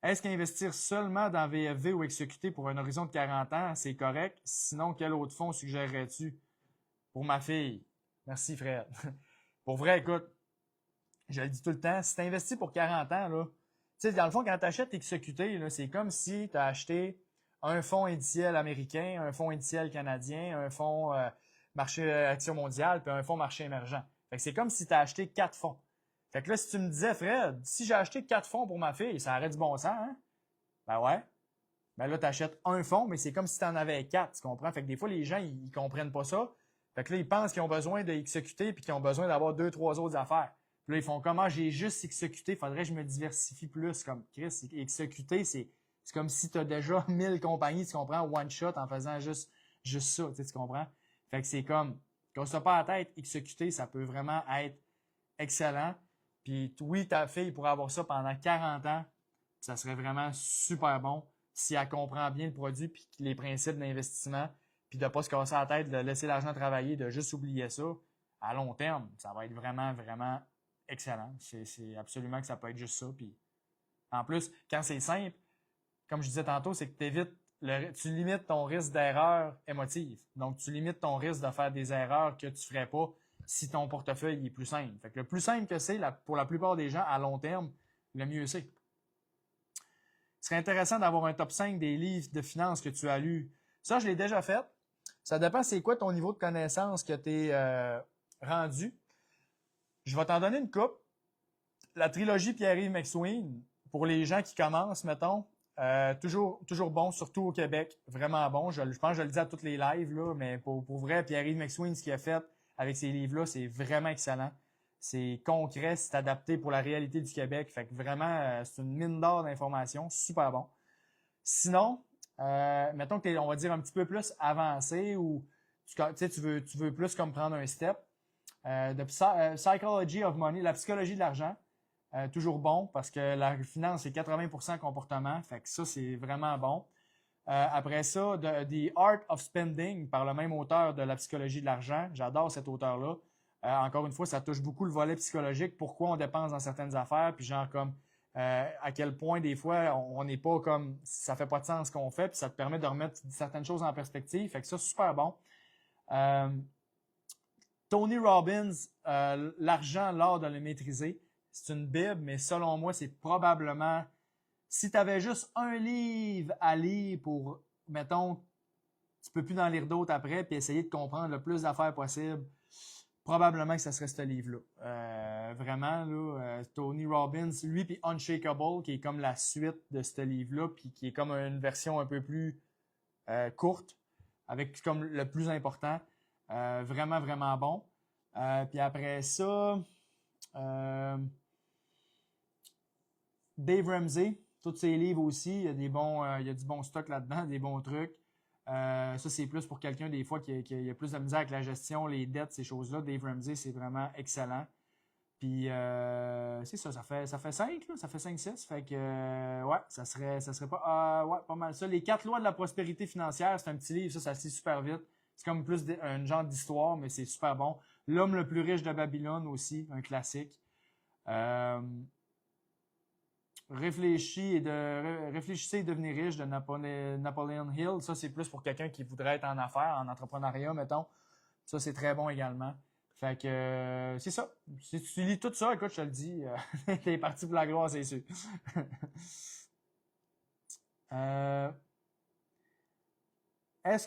Est-ce qu'investir seulement dans VFV ou exécuter pour un horizon de 40 ans, c'est correct? Sinon, quel autre fonds suggérerais-tu pour ma fille? Merci, Fred. Pour vrai, écoute, je le dis tout le temps, si tu investis pour 40 ans, là, tu sais, dans le fond, quand tu achètes XQT, c'est comme si tu as acheté un fonds indiciel américain, un fonds indiciel canadien, un fonds marché action mondiale, puis un fonds marché émergent. Fait que c'est comme si tu as acheté 4 fonds. Fait que là, si tu me disais, Fred, si j'ai acheté 4 fonds pour ma fille, ça aurait du bon sens, hein? Ben ouais. Ben là, tu achètes un fonds, mais c'est comme si tu en avais 4, tu comprends? Fait que des fois, les gens, ils comprennent pas ça. Fait que là, ils pensent qu'ils ont besoin de XQT puis qu'ils ont besoin d'avoir 2, 3 autres affaires. Puis là, ils font comment j'ai juste XQT, faudrait que je me diversifie plus. Comme Chris, XQT, c'est comme si tu as déjà 1000 compagnies, tu comprends, one shot en faisant juste ça, tu comprends? Fait que c'est comme, quand ça pas à la tête, XQT, ça peut vraiment être excellent. Puis oui, ta fille pourrait avoir ça pendant 40 ans. Ça serait vraiment super bon si elle comprend bien le produit puis les principes d'investissement, puis de ne pas se casser la tête, de laisser l'argent travailler, de juste oublier ça. À long terme, ça va être vraiment, vraiment excellent. C'est absolument que ça peut être juste ça. Puis en plus, quand c'est simple, comme je disais tantôt, c'est que tu limites ton risque d'erreur émotive. Donc, tu limites ton risque de faire des erreurs que tu ne ferais pas si ton portefeuille est plus simple. Fait que le plus simple que c'est, pour la plupart des gens, à long terme, le mieux c'est. Ce serait intéressant d'avoir un top 5 des livres de finances que tu as lus. Ça, je l'ai déjà fait. Ça dépend c'est quoi ton niveau de connaissance que tu es rendu. Je vais t'en donner une coupe. La trilogie Pierre-Yves McSween, pour les gens qui commencent, mettons, toujours bon, surtout au Québec. Vraiment bon. Je pense que je le dis à toutes les lives, là, mais pour vrai, Pierre-Yves McSween, ce qu'il a fait avec ces livres-là, c'est vraiment excellent. C'est concret, c'est adapté pour la réalité du Québec. Fait que vraiment, c'est une mine d'or d'informations. Super bon. Sinon, mettons que tu es, on va dire, un petit peu plus avancé ou tu veux plus comme prendre un step. Psychology of Money, la psychologie de l'argent. Toujours bon parce que la finance, c'est 80% comportement. Fait que ça, c'est vraiment bon. Après ça, The Art of Spending par le même auteur de la psychologie de l'argent. J'adore cet auteur-là. Encore une fois, ça touche beaucoup le volet psychologique. Pourquoi on dépense dans certaines affaires, puis genre comme à quel point des fois on n'est pas comme ça fait pas de sens ce qu'on fait, puis ça te permet de remettre certaines choses en perspective. Fait que ça, super bon. Tony Robbins, l'argent, l'art de le maîtriser. C'est une bible, mais selon moi, c'est probablement si tu avais juste un livre à lire pour, mettons, tu peux plus en lire d'autres après, puis essayer de comprendre le plus d'affaires possible, probablement que ce serait ce livre-là. Vraiment, là, Tony Robbins, lui, puis Unshakable, qui est comme la suite de ce livre-là, puis qui est comme une version un peu plus courte, avec comme le plus important. Vraiment, vraiment bon. Puis après ça, Dave Ramsey, tous ses livres aussi, il y a il y a du bon stock là-dedans, des bons trucs. Ça, c'est plus pour quelqu'un des fois qui a plus de misère avec la gestion, les dettes, ces choses-là. Dave Ramsey, c'est vraiment excellent. Puis c'est ça, ça fait 5, là, ça fait 5-6. Fait que ouais, ça serait pas. Ouais, pas mal ça. Les 4 lois de la prospérité financière, c'est un petit livre, ça se lit super vite. C'est comme plus un genre d'histoire, mais c'est super bon. L'homme le plus riche de Babylone aussi, un classique. Réfléchissez et devenez riche de Napoleon Hill. Ça, c'est plus pour quelqu'un qui voudrait être en affaires, en entrepreneuriat, mettons. Ça, c'est très bon également. Fait que c'est ça. Si tu lis tout ça, écoute, je te le dis, t'es parti pour la gloire, c'est sûr. euh, est-ce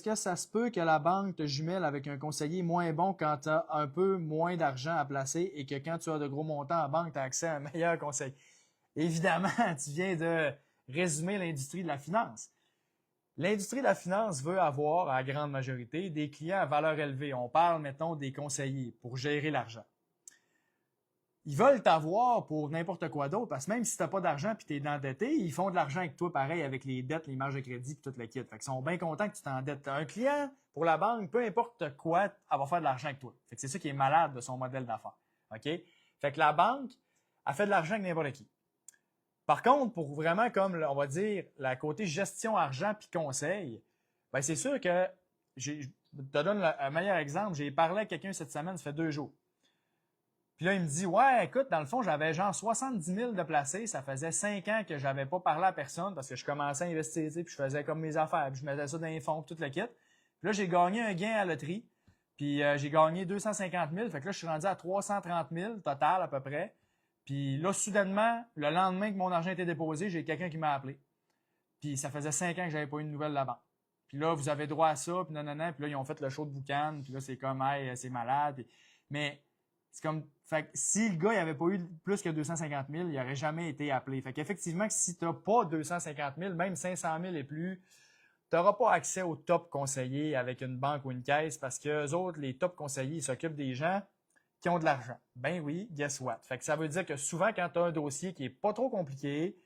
que ça se peut que la banque te jumelle avec un conseiller moins bon quand tu as un peu moins d'argent à placer et que quand tu as de gros montants en banque, tu as accès à un meilleur conseil? Évidemment, tu viens de résumer l'industrie de la finance. L'industrie de la finance veut avoir, à la grande majorité, des clients à valeur élevée. On parle, mettons, des conseillers pour gérer l'argent. Ils veulent t'avoir pour n'importe quoi d'autre, parce que même si tu n'as pas d'argent et tu es endetté, ils font de l'argent avec toi pareil avec les dettes, les marges de crédit et tout le kit. Fait qu'ils sont bien contents que tu t'endettes. Un client, pour la banque, peu importe quoi, elle va faire de l'argent avec toi. Fait que c'est ça qui est malade de son modèle d'affaires. OK? Fait que la banque, elle fait de l'argent avec n'importe qui. Par contre, pour vraiment, comme on va dire, la côté gestion argent puis conseil, ben c'est sûr que je te donne un meilleur exemple. J'ai parlé à quelqu'un cette semaine, ça fait 2 jours. Puis là, il me dit, ouais, écoute, dans le fond, j'avais genre 70 000 de placés. Ça faisait 5 ans que j'avais pas parlé à personne parce que je commençais à investir, tu sais, puis je faisais comme mes affaires, puis je mettais ça dans les fonds, puis tout le kit. Puis là, j'ai gagné un gain à la loterie. Puis j'ai gagné 250 000. Fait que là, je suis rendu à 330 000 total à peu près. Puis là, soudainement, le lendemain que mon argent était déposé, j'ai quelqu'un qui m'a appelé. Puis ça faisait 5 ans que j'avais pas eu de nouvelles de la banque. Puis là, vous avez droit à ça, puis nanana. Puis là, ils ont fait le show de boucan. Puis là, c'est comme, hey, c'est malade. Puis... Mais c'est comme, fait que si le gars n'avait pas eu plus que 250 000, il n'aurait jamais été appelé. Fait qu'effectivement, si tu n'as pas 250 000, même 500 000 et plus, tu n'auras pas accès aux top conseillers avec une banque ou une caisse parce que eux autres, les top conseillers, ils s'occupent des gens qui ont de l'argent. Ben oui, guess what? Fait que ça veut dire que souvent, quand tu as un dossier qui est pas trop compliqué,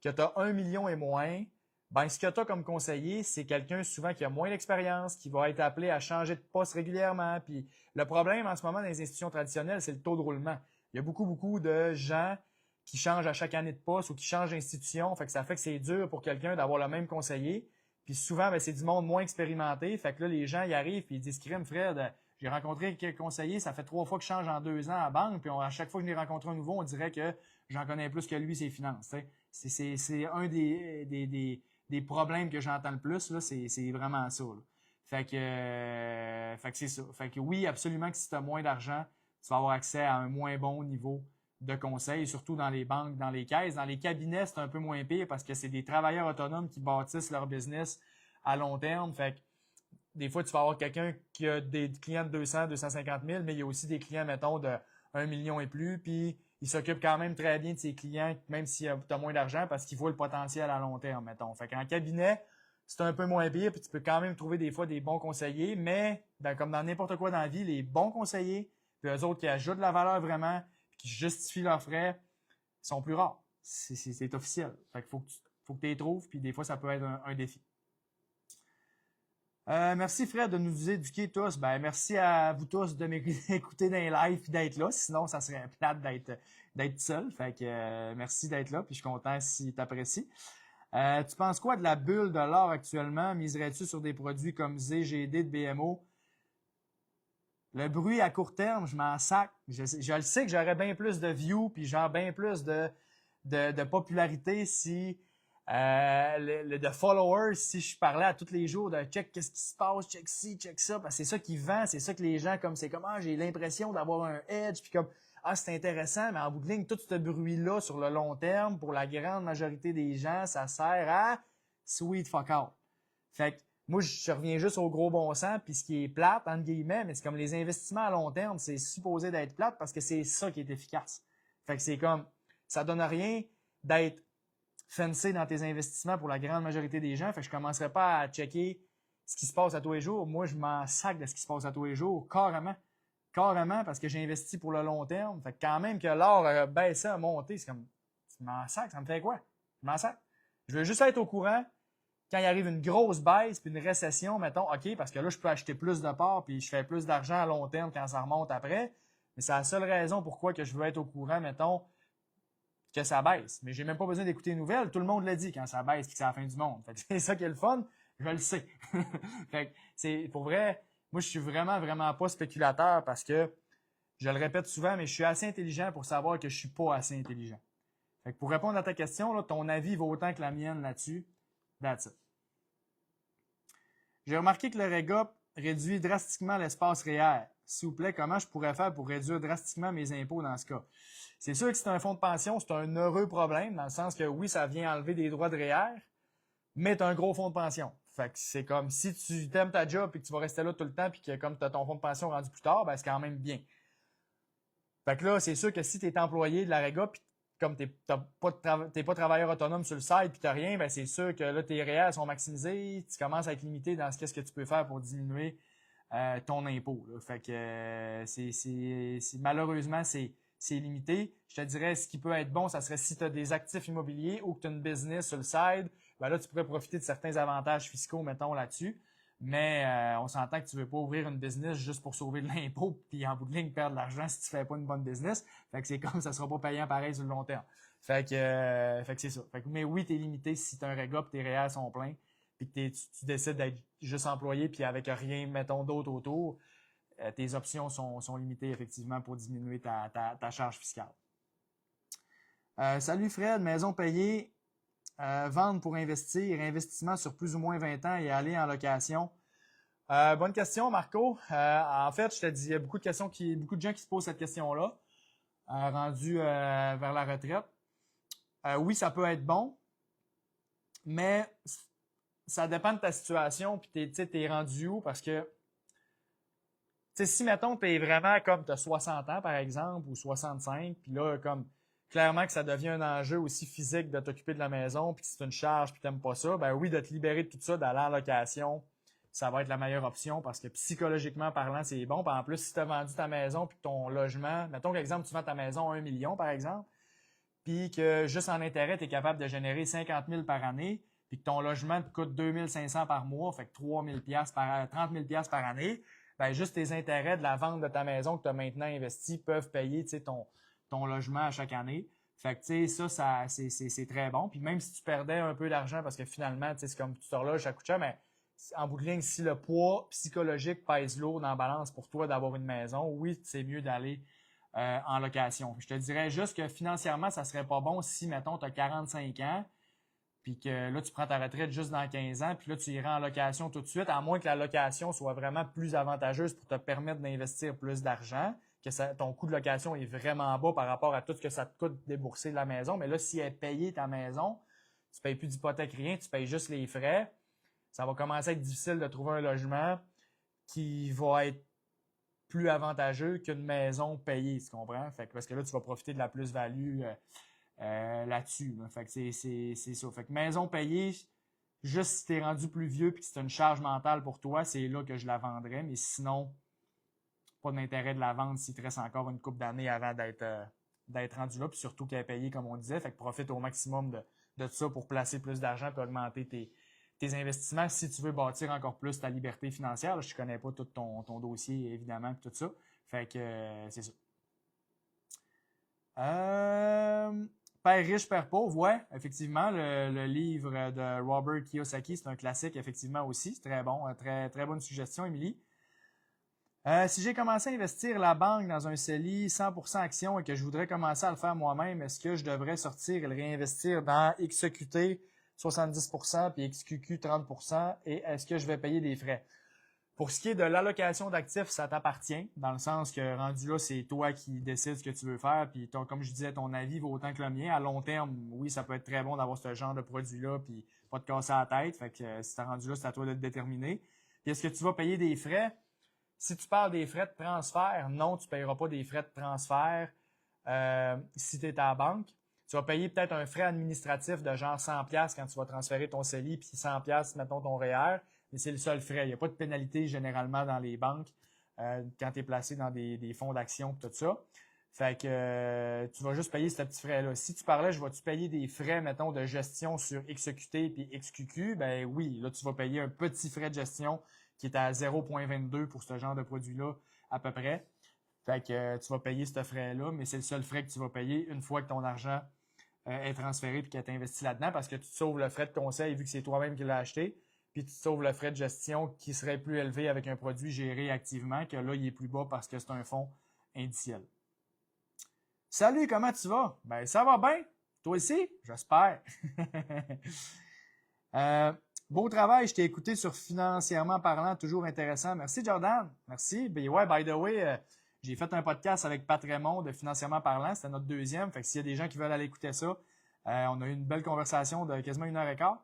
que tu as 1 million et moins, ben ce que tu as comme conseiller, c'est quelqu'un souvent qui a moins d'expérience, qui va être appelé à changer de poste régulièrement. Puis le problème en ce moment dans les institutions traditionnelles, c'est le taux de roulement. Il y a beaucoup de gens qui changent à chaque année de poste ou qui changent d'institution. Fait que ça fait que c'est dur pour quelqu'un d'avoir le même conseiller. Puis souvent, ben, c'est du monde moins expérimenté. Fait que là, les gens y arrivent et ils disent, crème, Fred, j'ai rencontré quelques conseillers, ça fait 3 fois que je change en 2 ans à la banque, puis à chaque fois que je l'ai rencontré un nouveau, on dirait que j'en connais plus que lui, ses finances. C'est un des problèmes que j'entends le plus, là, c'est vraiment ça. Là. Fait que c'est ça. Fait que oui, absolument que si tu as moins d'argent, tu vas avoir accès à un moins bon niveau de conseil, surtout dans les banques, dans les caisses. Dans les cabinets, c'est un peu moins pire parce que c'est des travailleurs autonomes qui bâtissent leur business à long terme. Fait que des fois, tu vas avoir quelqu'un qui a des clients de 200, 250 000, mais il y a aussi des clients, mettons, de 1 million et plus, puis il s'occupe quand même très bien de ses clients, même si tu as moins d'argent, parce qu'il voit le potentiel à long terme, mettons. Fait qu'en cabinet, c'est un peu moins pire, puis tu peux quand même trouver des fois des bons conseillers, mais comme dans n'importe quoi dans la vie, les bons conseillers, puis eux autres qui ajoutent de la valeur vraiment, puis qui justifient leurs frais, sont plus rares. C'est officiel. Fait qu'il faut que tu les trouves, puis des fois, ça peut être un défi. Merci Fred de nous éduquer tous. Ben, merci à vous tous de m'écouter dans les lives et d'être là. Sinon, ça serait plate d'être seul. Fait que merci d'être là. Puis je suis content si tu apprécies. Tu penses quoi de la bulle de l'or actuellement? Miserais-tu sur des produits comme ZGD de BMO? Le bruit à court terme, je m'en sac. Je le sais que j'aurais bien plus de views puis genre bien plus de popularité si de followers, si je parlais à tous les jours de check qu'est-ce qui se passe, check ci, check ça, parce que c'est ça qui vend, c'est ça que les gens, comme c'est comme, j'ai l'impression d'avoir un edge, puis comme, c'est intéressant, mais en bout de ligne, tout ce bruit-là sur le long terme, pour la grande majorité des gens, ça sert à sweet fuck out. Fait que, moi, je reviens juste au gros bon sens, puis ce qui est plate, entre guillemets, mais c'est comme les investissements à long terme, c'est supposé d'être plate parce que c'est ça qui est efficace. Fait que c'est comme, ça donne rien d'être fancy dans tes investissements pour la grande majorité des gens. Fait que je commencerai pas à checker ce qui se passe à tous les jours. Moi, je m'en sac de ce qui se passe à tous les jours, carrément. Carrément, parce que j'ai investi pour le long terme. Fait que quand même que l'or a baissé, a monté, c'est comme, je m'en sac, ça me fait quoi? Je m'en sac. Je veux juste être au courant quand il arrive une grosse baisse puis une récession, mettons, OK, parce que là, je peux acheter plus de parts puis je fais plus d'argent à long terme quand ça remonte après. Mais c'est la seule raison pourquoi que je veux être au courant, mettons, que ça baisse. Mais j'ai même pas besoin d'écouter les nouvelles. Tout le monde l'a dit quand ça baisse et que c'est la fin du monde. Fait que c'est ça qui est le fun. Je le sais. Fait que c'est, pour vrai, moi, je suis vraiment pas spéculateur parce que, je le répète souvent, mais je suis assez intelligent pour savoir que je suis pas assez intelligent. Fait que pour répondre à ta question, là, ton avis vaut autant que la mienne là-dessus. That's it. J'ai remarqué que le REGOP réduit drastiquement l'espace réel. S'il vous plaît, comment je pourrais faire pour réduire drastiquement mes impôts dans ce cas? C'est sûr que c'est un fonds de pension, c'est un heureux problème, dans le sens que oui, ça vient enlever des droits de REER, mais tu as un gros fonds de pension. Fait que c'est comme si tu t'aimes ta job et que tu vas rester là tout le temps puis que comme tu as ton fonds de pension rendu plus tard, ben c'est quand même bien. Fait que là, c'est sûr que si tu es employé de la REGA puis comme t'es pas travailleur autonome sur le site puis t'as rien, ben c'est sûr que là, tes REER sont maximisés, tu commences à être limité dans ce que tu peux faire pour diminuer ton impôt. Là. Fait que malheureusement, c'est limité. Je te dirais, ce qui peut être bon, ça serait si tu as des actifs immobiliers ou que tu as une business sur le side, ben là, tu pourrais profiter de certains avantages fiscaux, mettons, là-dessus. Mais on s'entend que tu ne veux pas ouvrir une business juste pour sauver de l'impôt puis en bout de ligne perdre de l'argent si tu ne fais pas une bonne business. Fait que c'est comme ça ne sera pas payant pareil sur le long terme. Fait que c'est ça. Fait que, mais oui, tu es limité si tu as un REGA et tes REER sont pleins puis que tu décides d'être juste employé puis avec rien, mettons, d'autre autour. tes options sont limitées effectivement pour diminuer ta charge fiscale. Salut Fred, maison payée, vendre pour investir, investissement sur plus ou moins 20 ans et aller en location. Bonne question, Marco. En fait, je te dis, il y a beaucoup de gens qui se posent cette question-là, rendu vers la retraite. Oui, ça peut être bon, mais ça dépend de ta situation, puis t'es rendu où, parce que si, mettons, tu es vraiment comme tu as 60 ans, par exemple, ou 65, puis là, comme clairement que ça devient un enjeu aussi physique de t'occuper de la maison, puis que c'est une charge, puis tu n'aimes pas ça, ben oui, de te libérer de tout ça, d'aller en location, ça va être la meilleure option parce que psychologiquement parlant, c'est bon. Puis en plus, si tu as vendu ta maison, puis que ton logement, mettons qu'exemple, tu vends ta maison à 1 million, par exemple, puis que juste en intérêt, tu es capable de générer 50 000 par année, puis que ton logement te coûte 2 500 par mois, fait que 30 000 par année, ben juste tes intérêts de la vente de ta maison que tu as maintenant investi peuvent payer ton logement à chaque année. Fait que ça c'est très bon. Puis même si tu perdais un peu d'argent parce que finalement, c'est comme tu t'horloges, ça coûte cher, mais en bout de ligne, si le poids psychologique pèse lourd dans la balance pour toi d'avoir une maison, oui, c'est mieux d'aller en location. Je te dirais juste que financièrement, ça serait pas bon si, mettons, tu as 45 ans, puis que là, tu prends ta retraite juste dans 15 ans, puis là, tu iras en location tout de suite, à moins que la location soit vraiment plus avantageuse pour te permettre d'investir plus d'argent, que ton coût de location est vraiment bas par rapport à tout ce que ça te coûte de débourser de la maison. Mais là, si elle est payée ta maison, tu ne payes plus d'hypothèque, rien, tu payes juste les frais, ça va commencer à être difficile de trouver un logement qui va être plus avantageux qu'une maison payée, tu comprends? Fait que, parce que là, tu vas profiter de la plus-value là-dessus. Là. Fait que c'est ça. Fait que maison payée, juste si tu es rendu plus vieux et que c'est une charge mentale pour toi, c'est là que je la vendrais. Mais sinon, pas d'intérêt de la vendre s'il te reste encore une couple d'années avant d'être rendu là. Puis surtout qu'elle est payée, comme on disait. Fait que profite au maximum de ça pour placer plus d'argent et augmenter tes investissements si tu veux bâtir encore plus ta liberté financière. Là, je ne connais pas tout ton dossier, évidemment, et tout ça. Fait que c'est ça. Père riche, Père pauvre, ouais, effectivement, le livre de Robert Kiyosaki, c'est un classique, effectivement, aussi. C'est très bon, très, très bonne suggestion, Émilie. Si j'ai commencé à investir la banque dans un CELI 100% action et que je voudrais commencer à le faire moi-même, est-ce que je devrais sortir et le réinvestir dans XEQT 70% puis XQQ 30% et est-ce que je vais payer des frais? Pour ce qui est de l'allocation d'actifs, ça t'appartient, dans le sens que rendu là, c'est toi qui décides ce que tu veux faire, puis comme je disais, ton avis vaut autant que le mien. À long terme, oui, ça peut être très bon d'avoir ce genre de produit-là, puis pas te casser la tête. Fait que si t'es rendu là, c'est à toi de te déterminer. Puis est-ce que tu vas payer des frais? Si tu parles des frais de transfert, non, tu ne payeras pas des frais de transfert si tu es à la banque. Tu vas payer peut-être un frais administratif de genre 100$ quand tu vas transférer ton CELI, puis 100$, mettons, ton REER, mais c'est le seul frais. Il n'y a pas de pénalité généralement dans les banques quand tu es placé dans des fonds d'action et tout ça. Fait que tu vas juste payer ce petit frais-là. Si tu parlais, je vais-tu payer des frais, mettons, de gestion sur XEQT puis XQQ, ben oui, là, tu vas payer un petit frais de gestion qui est à 0,22 pour ce genre de produit-là, à peu près. Fait que tu vas payer ce frais-là, mais c'est le seul frais que tu vas payer une fois que ton argent est transféré et que tu as investi là-dedans, parce que tu te sauves le frais de conseil vu que c'est toi-même qui l'as acheté, puis tu te sauves le frais de gestion qui serait plus élevé avec un produit géré activement, que là, il est plus bas parce que c'est un fonds indiciel. Salut, comment tu vas? Ben, ça va bien. Toi aussi? J'espère. Beau travail, je t'ai écouté sur Financièrement parlant, toujours intéressant. Merci Jordan, merci. Ben ouais, by the way, j'ai fait un podcast avec Pat Raymond de Financièrement parlant, c'était notre deuxième, fait que s'il y a des gens qui veulent aller écouter ça, on a eu une belle conversation de quasiment 1h15.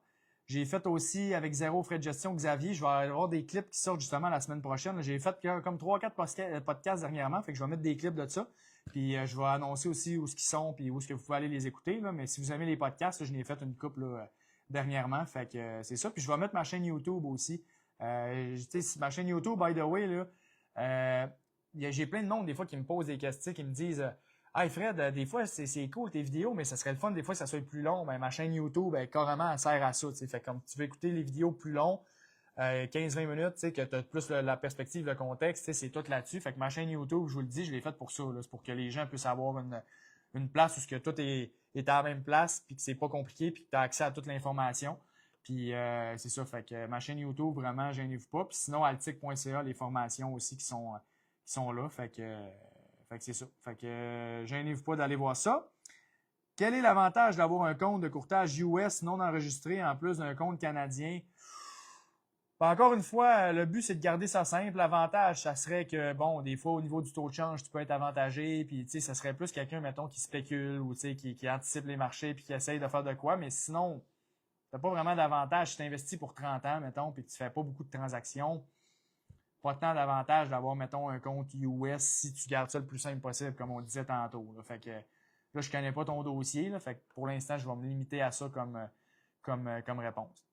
J'ai fait aussi avec Zéro Frais de Gestion Xavier, je vais avoir des clips qui sortent justement la semaine prochaine. J'ai fait comme 3-4 podcasts dernièrement, fait que je vais mettre des clips de ça. Puis je vais annoncer aussi où ce qu'ils sont puis où est-ce que vous pouvez aller les écouter. Là. Mais si vous aimez les podcasts, là, je n'ai fait une couple là, dernièrement. Fait que c'est ça. Puis je vais mettre ma chaîne YouTube aussi. Ma chaîne YouTube, by the way, là, j'ai plein de monde des fois qui me posent des questions, qui me disent Hey Fred, des fois c'est cool tes vidéos, mais ça serait le fun des fois que ça soit plus long. Ben, ma chaîne YouTube, carrément, elle sert à ça. T'sais. Fait comme tu veux écouter les vidéos plus longs, 15-20 minutes, que tu as plus la perspective, le contexte, c'est tout là-dessus. Fait que ma chaîne YouTube, je vous le dis, je l'ai faite pour ça. C'est pour que les gens puissent avoir une place où ce que tout est à la même place, puis que c'est pas compliqué, puis que tu as accès à toute l'information. Puis c'est ça. Fait que ma chaîne YouTube, vraiment, gênez-vous pas. Puis sinon, altic.ca, les formations aussi qui sont qui sont là. Fait que c'est ça. Fait que gênez-vous pas d'aller voir ça. Quel est l'avantage d'avoir un compte de courtage US non enregistré en plus d'un compte canadien? Ben, encore une fois, le but, c'est de garder ça simple. L'avantage, ça serait que, bon, des fois, au niveau du taux de change, tu peux être avantagé, puis, tu sais, ça serait plus quelqu'un, mettons, qui spécule ou, tu sais, qui anticipe les marchés puis qui essaye de faire de quoi. Mais sinon, t'as pas vraiment d'avantage si tu investis pour 30 ans, mettons, puis que tu fais pas beaucoup de transactions. Pas tant d'avantage d'avoir, mettons, un compte US si tu gardes ça le plus simple possible, comme on disait tantôt. Là. Fait que là, je connais pas ton dossier, là, fait que pour l'instant, je vais me limiter à ça comme réponse.